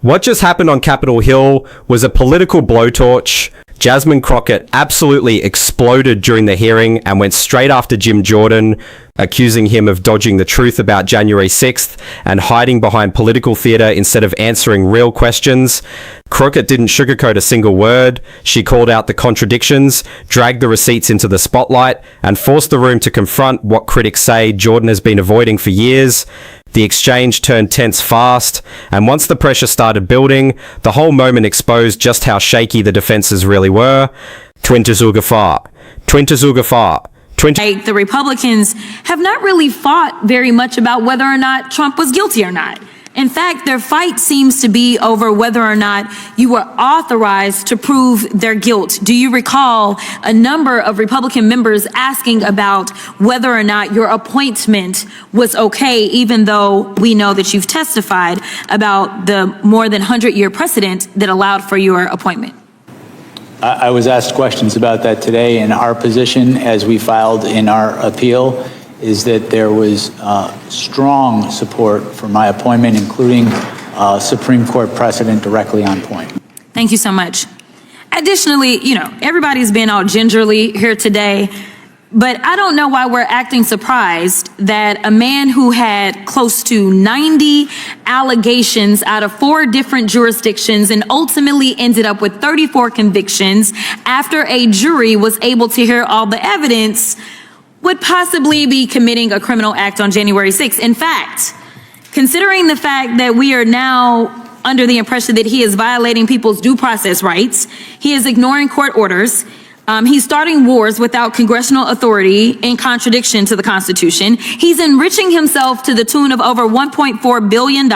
What just happened on Capitol Hill was a political blowtorch. Jasmine Crockett absolutely exploded during the hearing and went straight after Jim Jordan, accusing him of dodging the truth about January 6th and hiding behind political theatre instead of answering real questions. Crockett didn't sugarcoat a single word. She called out the contradictions, dragged the receipts into the spotlight, and forced the room to confront what critics say Jordan has been avoiding for years. The exchange turned tense fast, and once the pressure started building, the whole moment exposed just how shaky the defenses really were. The Republicans have not really fought very much about whether or not Trump was guilty or not. In fact, their fight seems to be over whether or not you were authorized to prove their guilt. Do you recall a number of Republican members asking about whether or not your appointment was okay, even though we know that you've testified about the more than 100-year precedent that allowed for your appointment? I was asked questions about that today, and our position, as we filed in our appeal, is that there was strong support for my appointment, including Supreme Court precedent directly on point. Thank you so much. Additionally, everybody's been all gingerly here today, but I don't know why we're acting surprised that a man who had close to 90 allegations out of 4 different jurisdictions and ultimately ended up with 34 convictions after a jury was able to hear all the evidence would possibly be committing a criminal act on January 6th. In fact, considering the fact that we are now under the impression that he is violating people's due process rights, he is ignoring court orders, he's starting wars without congressional authority in contradiction to the Constitution. He's enriching himself to the tune of over $1.4 billion.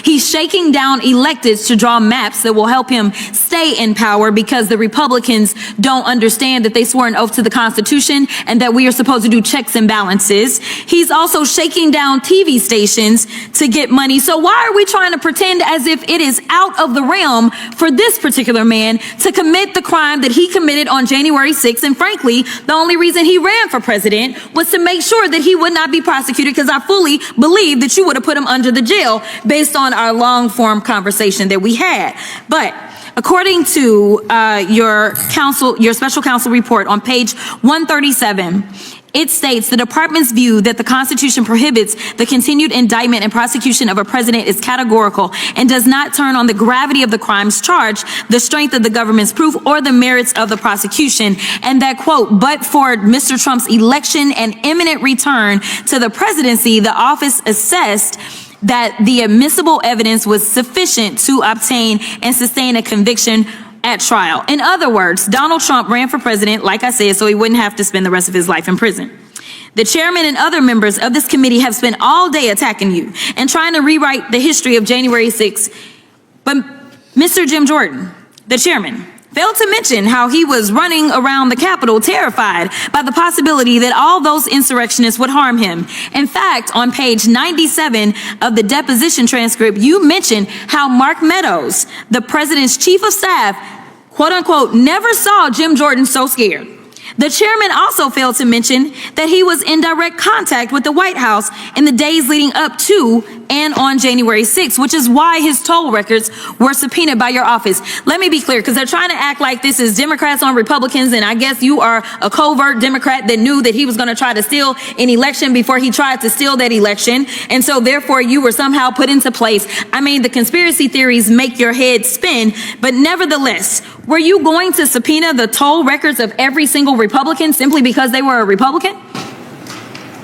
He's shaking down electeds to draw maps that will help him stay in power because the Republicans don't understand that they swore an oath to the Constitution and that we are supposed to do checks and balances. He's also shaking down TV stations to get money. So why are we trying to pretend as if it is out of the realm for this particular man to commit the crime that he committed on January 6th, and frankly, the only reason he ran for president was to make sure that he would not be prosecuted, because I fully believe that you would have put him under the jail based on our long-form conversation that we had. But according to your special counsel report on page 137, it states the department's view that the Constitution prohibits the continued indictment and prosecution of a president is categorical and does not turn on the gravity of the crimes charged, the strength of the government's proof, or the merits of the prosecution. And that, quote, but for Mr. Trump's election and imminent return to the presidency, the office assessed that the admissible evidence was sufficient to obtain and sustain a conviction at trial. In other words, Donald Trump ran for president, like I said, so he wouldn't have to spend the rest of his life in prison. The chairman and other members of this committee have spent all day attacking you and trying to rewrite the history of January 6th. But Mr. Jim Jordan, the chairman, failed to mention how he was running around the Capitol terrified by the possibility that all those insurrectionists would harm him. In fact, on page 97 of the deposition transcript, you mentioned how Mark Meadows, the president's chief of staff, quote unquote, never saw Jim Jordan so scared. The chairman also failed to mention that he was in direct contact with the White House in the days leading up to and on January 6th, which is why his toll records were subpoenaed by your office. Let me be clear, because they're trying to act like this is Democrats on Republicans, and I guess you are a covert Democrat that knew that he was going to try to steal an election before he tried to steal that election, and so therefore you were somehow put into place. I mean, the conspiracy theories make your head spin, but nevertheless, were you going to subpoena the toll records of every single Republican simply because they were a Republican?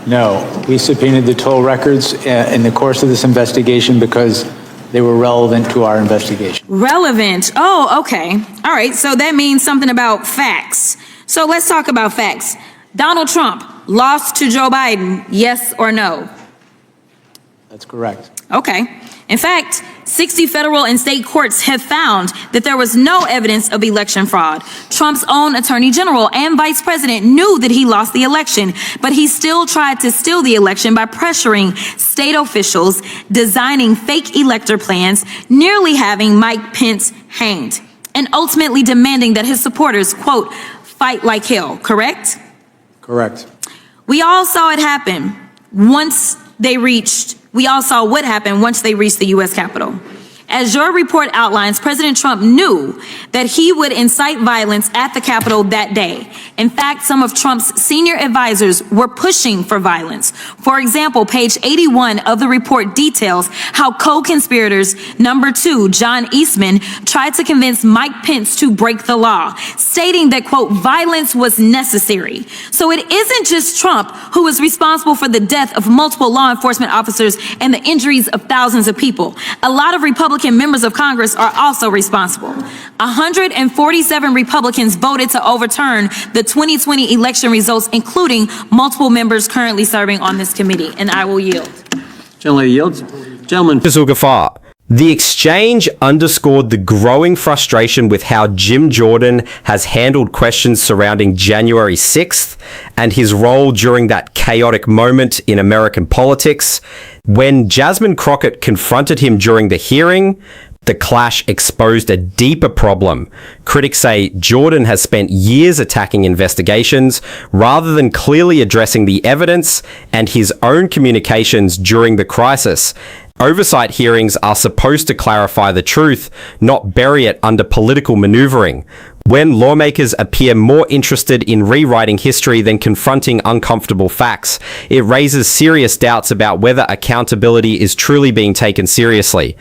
No, we subpoenaed the toll records in the course of this investigation because they were relevant to our investigation. Relevant? Oh, okay. All right, so that means something about facts. So let's talk about facts. Donald Trump lost to Joe Biden, yes or no? That's correct. Okay. In fact, 60 federal and state courts have found that there was no evidence of election fraud. Trump's own attorney general and vice president knew that he lost the election, but he still tried to steal the election by pressuring state officials, designing fake elector plans, nearly having Mike Pence hanged, and ultimately demanding that his supporters, quote, fight like hell, correct? Correct. We all saw it happen once they reached We all saw what happened once they reached the U.S. Capitol. As your report outlines, President Trump knew that he would incite violence at the Capitol that day. In fact, some of Trump's senior advisors were pushing for violence. For example, page 81 of the report details how co-conspirators number 2, John Eastman, tried to convince Mike Pence to break the law, stating that, quote, violence was necessary. So it isn't just Trump who is responsible for the death of multiple law enforcement officers and the injuries of thousands of people. A lot of Republican members of Congress are also responsible. 147 Republicans voted to overturn the 2020 election results, including multiple members currently serving on this committee. And I will yield. Gentlelady yields. Gentleman. Zulgafar. The exchange underscored the growing frustration with how Jim Jordan has handled questions surrounding January 6th and his role during that chaotic moment in American politics. When Jasmine Crockett confronted him during the hearing, the clash exposed a deeper problem. Critics say Jordan has spent years attacking investigations rather than clearly addressing the evidence and his own communications during the crisis. Oversight hearings are supposed to clarify the truth, not bury it under political maneuvering. When lawmakers appear more interested in rewriting history than confronting uncomfortable facts, it raises serious doubts about whether accountability is truly being taken seriously.